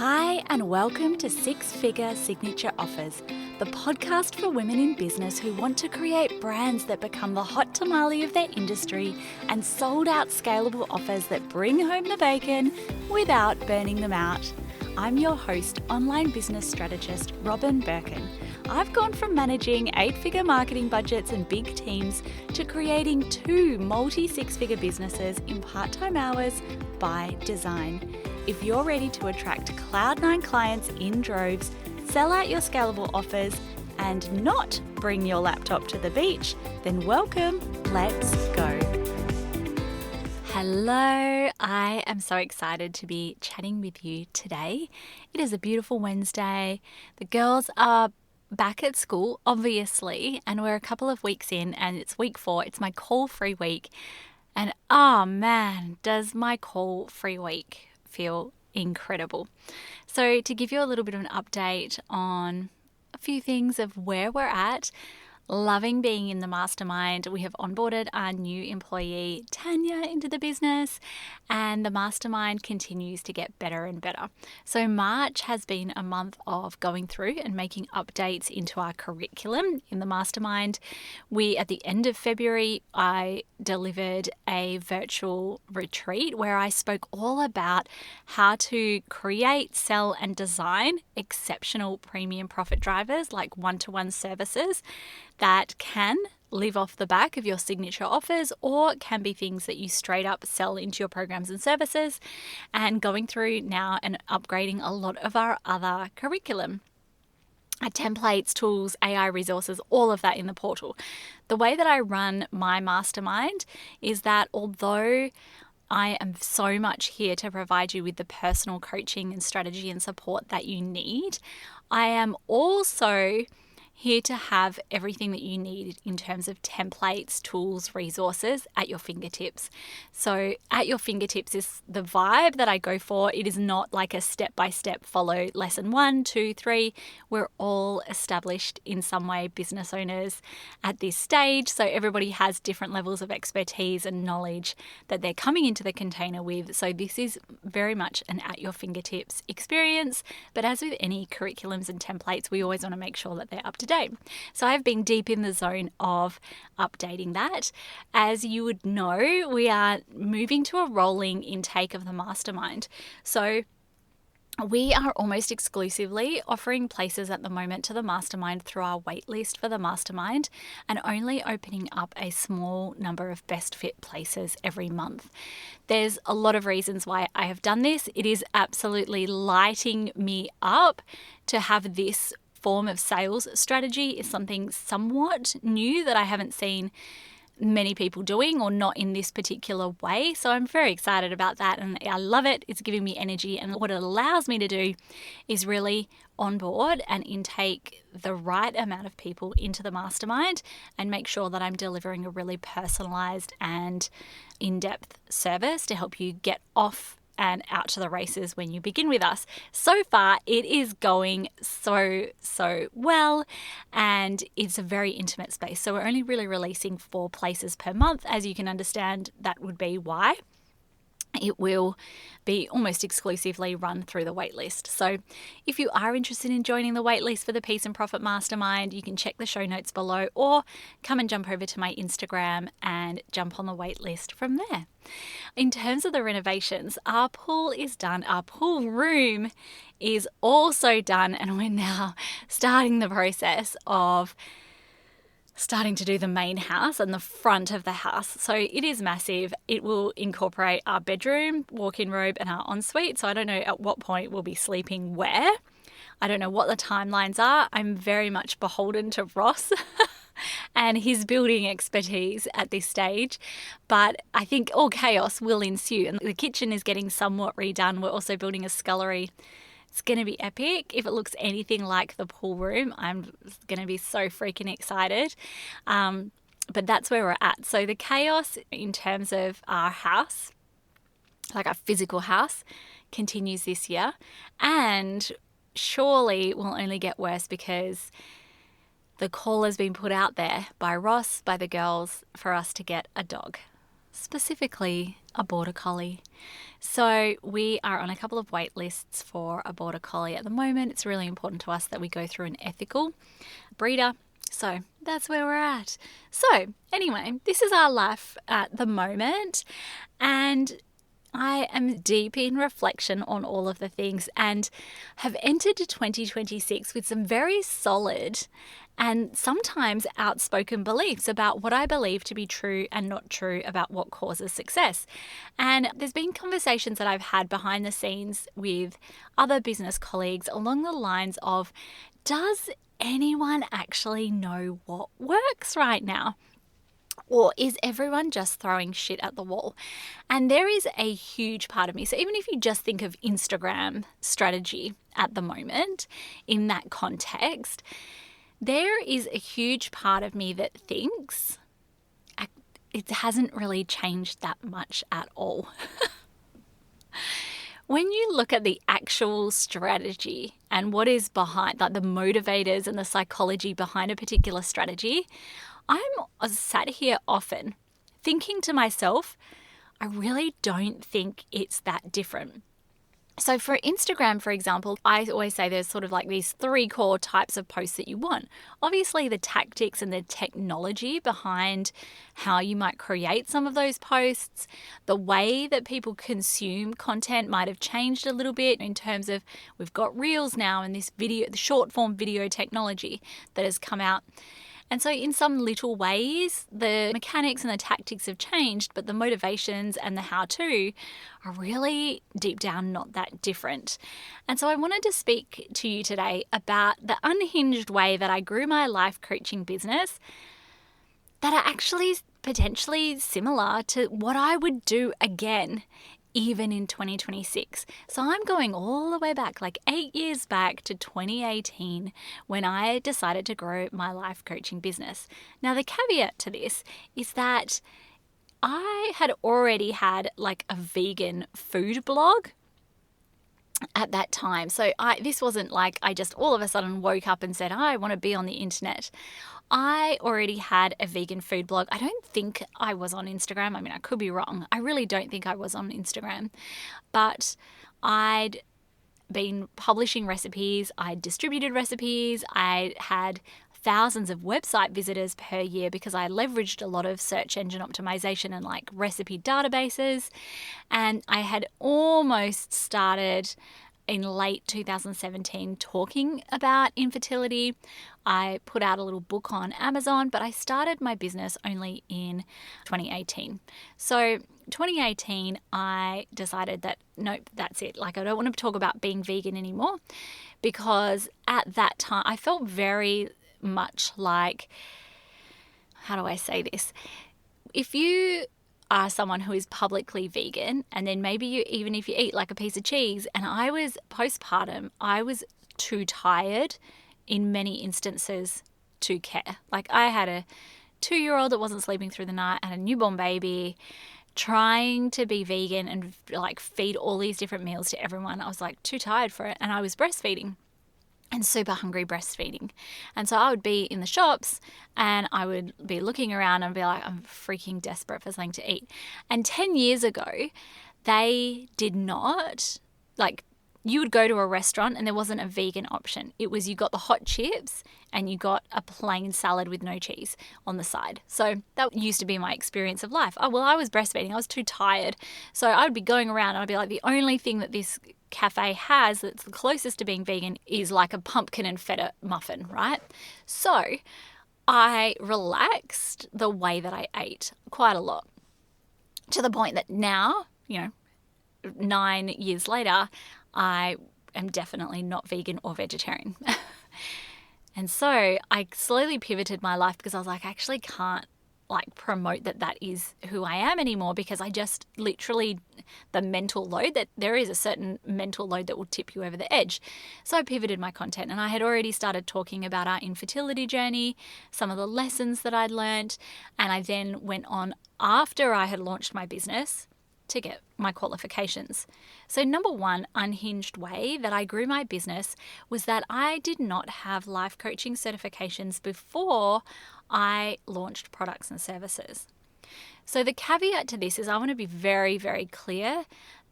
Hi, and welcome to Six Figure Signature Offers, the podcast for women in business who want to create brands that become the hot tamale of their industry and sold out scalable offers that bring home the bacon without burning them out. I'm your host, online business strategist Robin Birkin. I've gone from managing 8-figure marketing budgets and big teams to creating 2 multi-6-figure businesses in part-time hours by design. If you're ready to attract Cloud9 clients in droves, sell out your scalable offers, and not bring your laptop to the beach, then welcome, let's go. Hello, I am so excited to be chatting with you today. It is a beautiful Wednesday. The girls are back at school, obviously, and we're a couple of weeks in and it's week 4. It's my call-free week. And oh man, does my call-free week feel incredible. So to give you a little bit of an update on a few things of where we're at, loving being in the mastermind. We have onboarded our new employee, Tanya, into the business, and the mastermind continues to get better and better. So March has been a month of going through and making updates into our curriculum in the mastermind. At the end of February, I delivered a virtual retreat where I spoke all about how to create, sell, and design exceptional premium profit drivers like one-to-one services that can live off the back of your signature offers or can be things that you straight up sell into your programs and services, and going through now and upgrading a lot of our other curriculum. Templates, tools, AI resources, all of that in the portal. The way that I run my mastermind is that although I am so much here to provide you with the personal coaching and strategy and support that you need, I am also here to have everything that you need in terms of templates, tools, resources at your fingertips. So at your fingertips is the vibe that I go for. It is not like a step-by-step follow lesson 1, 2, 3. We're all established in some way business owners at this stage. So everybody has different levels of expertise and knowledge that they're coming into the container with. So this is very much an at your fingertips experience. But as with any curriculums and templates, we always want to make sure that they're up to date. So I've been deep in the zone of updating that. As you would know, we are moving to a rolling intake of the mastermind. So we are almost exclusively offering places at the moment to the mastermind through our waitlist for the mastermind and only opening up a small number of best fit places every month. There's a lot of reasons why I have done this. It is absolutely lighting me up to have this form of sales strategy. Is something somewhat new that I haven't seen many people doing, or not in this particular way. So I'm very excited about that and I love it. It's giving me energy, and what it allows me to do is really onboard and intake the right amount of people into the mastermind and make sure that I'm delivering a really personalized and in-depth service to help you get off and out to the races when you begin with us. So far, it is going so well, and it's a very intimate space. So we're only really releasing 4 places per month. As you can understand, that would be why. It will be almost exclusively run through the waitlist. So if you are interested in joining the waitlist for the Peace and Profit Mastermind, you can check the show notes below or come and jump over to my Instagram and jump on the waitlist from there. In terms of the renovations, our pool is done. Our pool room is also done, and we're now starting the process of starting to do the main house and the front of the house. So it is massive. It will incorporate our bedroom, walk-in robe, and our ensuite. So I don't know at what point we'll be sleeping where. I don't know what the timelines are. I'm very much beholden to Ross and his building expertise at this stage. But I think all chaos will ensue. And the kitchen is getting somewhat redone. We're also building a scullery. It's going to be epic. If it looks anything like the pool room, I'm going to be so freaking excited. But that's where we're at. So the chaos in terms of our house, like our physical house, continues this year. And surely will only get worse because the call has been put out there by Ross, by the girls, for us to get a dog, specifically a border collie. So we are on a couple of wait lists for a border collie at the moment. It's really important to us that we go through an ethical breeder. So that's where we're at. So anyway, this is our life at the moment. And I am deep in reflection on all of the things and have entered 2026 with some very solid and sometimes outspoken beliefs about what I believe to be true and not true about what causes success. And there's been conversations that I've had behind the scenes with other business colleagues along the lines of, does anyone actually know what works right now? Or is everyone just throwing shit at the wall? And there is a huge part of me. So even if you just think of Instagram strategy at the moment in that context, there is a huge part of me that thinks it hasn't really changed that much at all. When you look at the actual strategy and what is behind, like the motivators and the psychology behind a particular strategy, I'm sat here often thinking to myself, I really don't think it's that different. So for Instagram, for example, I always say there's sort of like these 3 core types of posts that you want. Obviously, the tactics and the technology behind how you might create some of those posts, the way that people consume content might have changed a little bit in terms of we've got Reels now and this video, the short form video technology that has come out. And so in some little ways, the mechanics and the tactics have changed, but the motivations and the how-to are really deep down not that different. And so I wanted to speak to you today about the unhinged way that I grew my life coaching business that are actually potentially similar to what I would do again even in 2026. So I'm going all the way back, like 8 years back to 2018 when I decided to grow my life coaching business. Now, the caveat to this is that I had already had like a vegan food blog at that time. So this wasn't like I just all of a sudden woke up and said, I want to be on the internet. I already had a vegan food blog. I don't think I was on Instagram. I mean, I could be wrong. I really don't think I was on Instagram. But I'd been publishing recipes. I'd distributed recipes. I had thousands of website visitors per year because I leveraged a lot of search engine optimization and like recipe databases. And I had almost started in late 2017 talking about infertility. I put out a little book on Amazon, but I started my business only in 2018. So 2018, I decided that, nope, that's it. Like, I don't want to talk about being vegan anymore because at that time I felt very much like, how do I say this? If you are someone who is publicly vegan and then maybe even if you eat like a piece of cheese, and I was postpartum, I was too tired in many instances to care. Like, I had a 2-year-old that wasn't sleeping through the night and a newborn baby, trying to be vegan and like feed all these different meals to everyone. I was like too tired for it, and I was breastfeeding and super hungry breastfeeding. And so I would be in the shops and I would be looking around and be like, I'm freaking desperate for something to eat. And 10 years ago, they did not, like, you would go to a restaurant and there wasn't a vegan option. It was you got the hot chips and you got a plain salad with no cheese on the side. So that used to be my experience of life. Oh, well, I was breastfeeding. I was too tired. So I would be going around and I'd be like, the only thing that this cafe has that's the closest to being vegan is like a pumpkin and feta muffin, right? So I relaxed the way that I ate quite a lot, to the point that now, 9 years later, I am definitely not vegan or vegetarian. And so I slowly pivoted my life because I was like, I actually can't like promote that is who I am anymore, because I just literally, the mental load, that there is a certain mental load that will tip you over the edge. So I pivoted my content, and I had already started talking about our infertility journey, some of the lessons that I'd learned, and I then went on after I had launched my business to get my qualifications. So number one unhinged way that I grew my business was that I did not have life coaching certifications before I launched products and services. So the caveat to this is I want to be very, very clear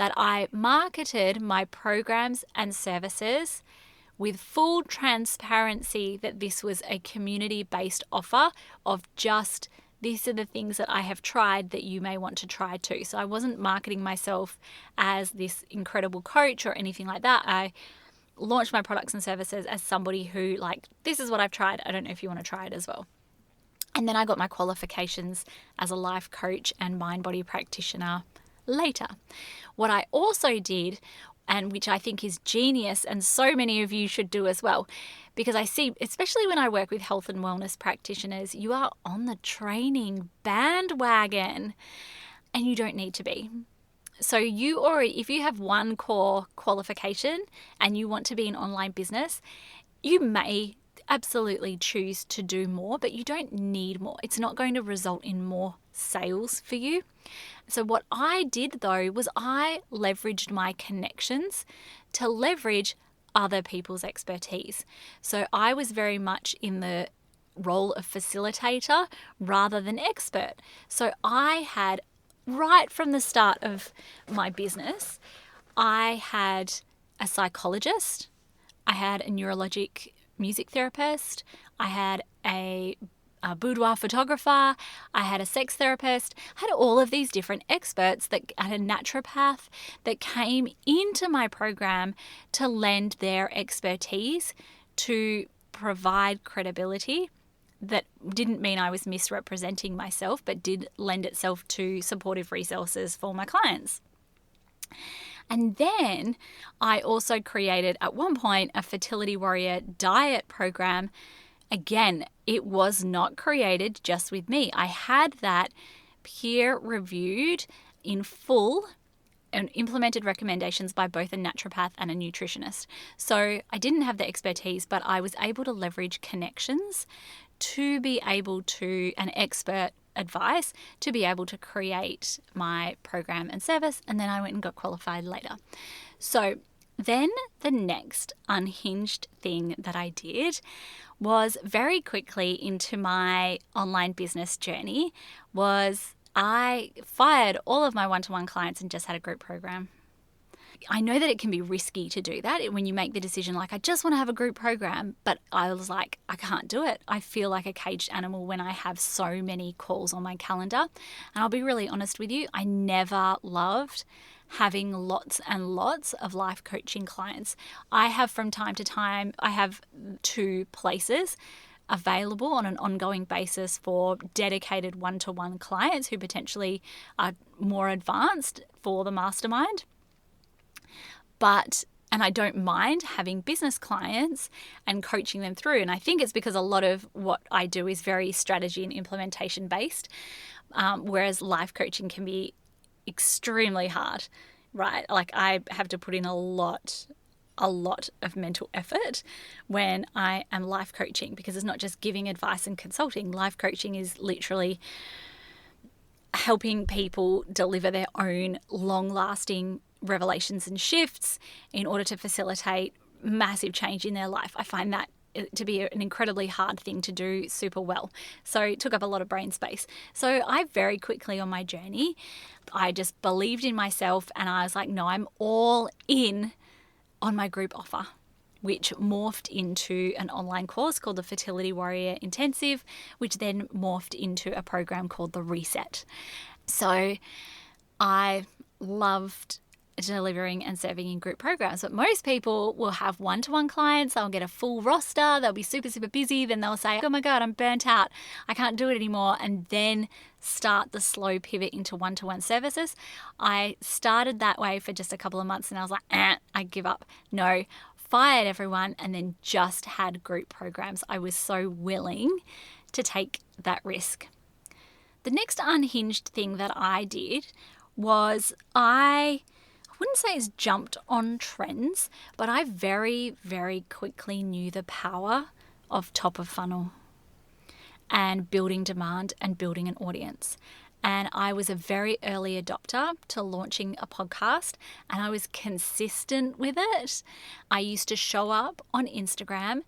that I marketed my programs and services with full transparency that this was a community-based offer of just these are the things that I have tried that you may want to try too. So I wasn't marketing myself as this incredible coach or anything like that. I launched my products and services as somebody who, like, this is what I've tried. I don't know if you want to try it as well. And then I got my qualifications as a life coach and mind-body practitioner later. What I also did, and which I think is genius, and so many of you should do as well, because I see, especially when I work with health and wellness practitioners, you are on the training bandwagon and you don't need to be. So if you have one core qualification and you want to be an online business, you may absolutely choose to do more, but you don't need more. It's not going to result in more sales for you. So what I did though was I leveraged my connections to leverage other people's expertise. So I was very much in the role of facilitator rather than expert. So I had, right from the start of my business, I had a psychologist, I had a neurologic music therapist, I had a boudoir photographer, I had a sex therapist, I had all of these different experts I had a naturopath that came into my program to lend their expertise to provide credibility. That didn't mean I was misrepresenting myself, but did lend itself to supportive resources for my clients. And then I also created at one point a Fertility Warrior diet program. Again, it was not created just with me. I had that peer reviewed in full and implemented recommendations by both a naturopath and a nutritionist. So I didn't have the expertise, but I was able to leverage connections to be able to, an expert advice, to be able to create my program and service. And then I went and got qualified later. So then the next unhinged thing that I did was very quickly into my online business journey was I fired all of my one-to-one clients and just had a group program. I know that it can be risky to do that when you make the decision, like, I just want to have a group program, but I was like, I can't do it. I feel like a caged animal when I have so many calls on my calendar. And I'll be really honest with you, I never loved having lots and lots of life coaching clients. I have from time to time, I have 2 places available on an ongoing basis for dedicated one-to-one clients who potentially are more advanced for the mastermind. And I don't mind having business clients and coaching them through. And I think it's because a lot of what I do is very strategy and implementation based, whereas life coaching can be extremely hard, right? Like I have to put in a lot of mental effort when I am life coaching, because it's not just giving advice and consulting. Life coaching is literally helping people deliver their own long-lasting revelations and shifts in order to facilitate massive change in their life. I find that to be an incredibly hard thing to do super well. So it took up a lot of brain space. So I very quickly on my journey, I just believed in myself and I was like, no, I'm all in on my group offer, which morphed into an online course called the Fertility Warrior Intensive, which then morphed into a program called the Reset. So I loved delivering and serving in group programs, but most people will have one-to-one clients. They'll get a full roster. They'll be super, super busy. Then they'll say, oh my God, I'm burnt out. I can't do it anymore. And then start the slow pivot into one-to-one services. I started that way for just a couple of months and I was like, I give up. No, fired everyone and then just had group programs. I was so willing to take that risk. The next unhinged thing that I did was I wouldn't say it's jumped on trends, but I very, very quickly knew the power of top of funnel and building demand and building an audience. And I was a very early adopter to launching a podcast and I was consistent with it. I used to show up on Instagram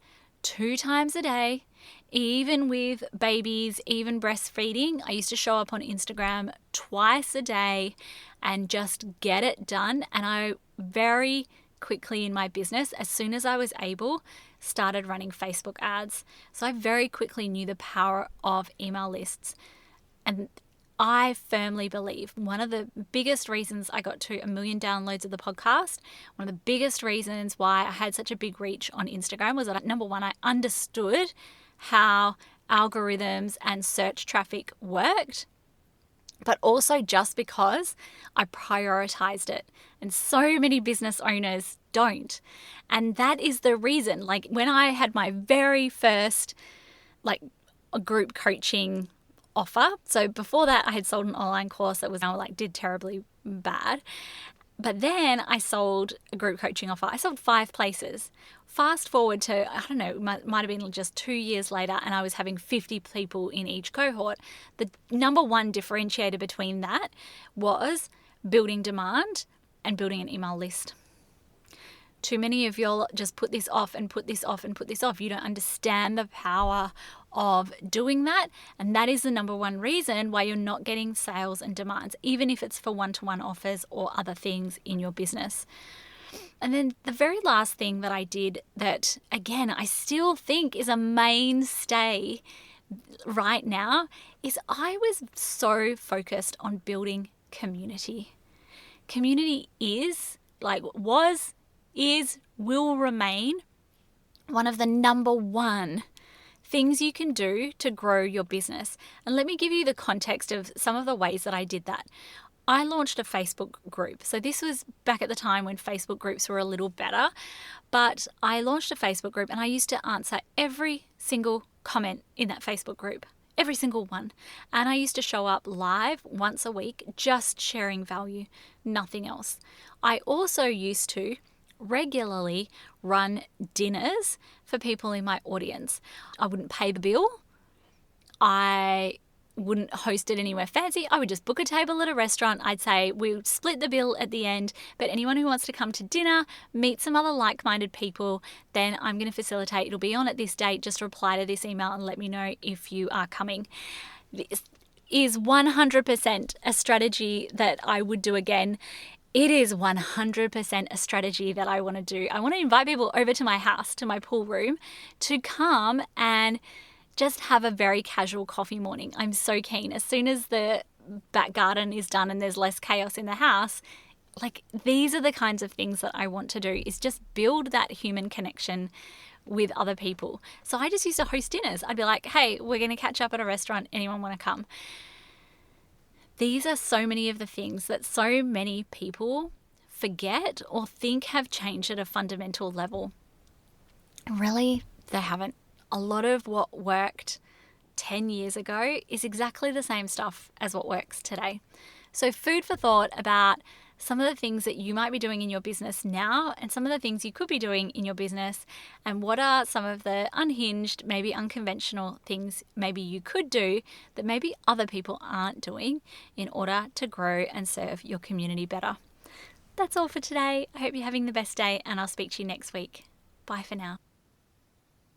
2 times a day, even with babies, even breastfeeding. I used to show up on Instagram twice a day and just get it done. And I very quickly in my business, as soon as I was able, started running Facebook ads. So I very quickly knew the power of email lists. And I firmly believe one of the biggest reasons I got to 1 million downloads of the podcast, one of the biggest reasons why I had such a big reach on Instagram was that, number one, I understood how algorithms and search traffic worked, but also just because I prioritized it. And so many business owners don't. And that is the reason, like when I had my very first a group coaching offer. So before that, I had sold an online course that was did terribly bad. But then I sold a group coaching offer. I sold 5 places. Fast forward to, I don't know, might have been just 2 years later, and I was having 50 people in each cohort. The number one differentiator between that was building demand and building an email list. Too many of y'all just put this off and put this off and put this off. You don't understand the power of doing that. And that is the number one reason why you're not getting sales and demands, even if it's for one-to-one offers or other things in your business. And then the very last thing that I did that, again, I still think is a mainstay right now is I was so focused on building community. Community is, will remain one of the number one things you can do to grow your business. And let me give you the context of some of the ways that I did that. I launched a Facebook group. So this was back at the time when Facebook groups were a little better, but I launched a Facebook group and I used to answer every single comment in that Facebook group. Every single one. And I used to show up live once a week, just sharing value, nothing else. I also used to regularly run dinners for people in my audience. I wouldn't pay the bill. I wouldn't host it anywhere fancy. I would just book a table at a restaurant. I'd say we would split the bill at the end, but anyone who wants to come to dinner, meet some other like-minded people, then I'm going to facilitate. It'll be on at this date. Just reply to this email and let me know if you are coming. This is 100% a strategy that I would do again. It is 100% a strategy that I want to do. I want to invite people over to my house, to my pool room, to come and just have a very casual coffee morning. I'm so keen. As soon as the back garden is done and there's less chaos in the house, these are the kinds of things that I want to do, is just build that human connection with other people. So I just used to host dinners. I'd be like, hey, we're going to catch up at a restaurant. Anyone want to come? These are so many of the things that so many people forget or think have changed at a fundamental level. Really, they haven't. A lot of what worked 10 years ago is exactly the same stuff as what works today. So food for thought about some of the things that you might be doing in your business now and some of the things you could be doing in your business, and what are some of the unhinged, maybe unconventional things maybe you could do that maybe other people aren't doing in order to grow and serve your community better. That's all for today. I hope you're having the best day, and I'll speak to you next week. Bye for now.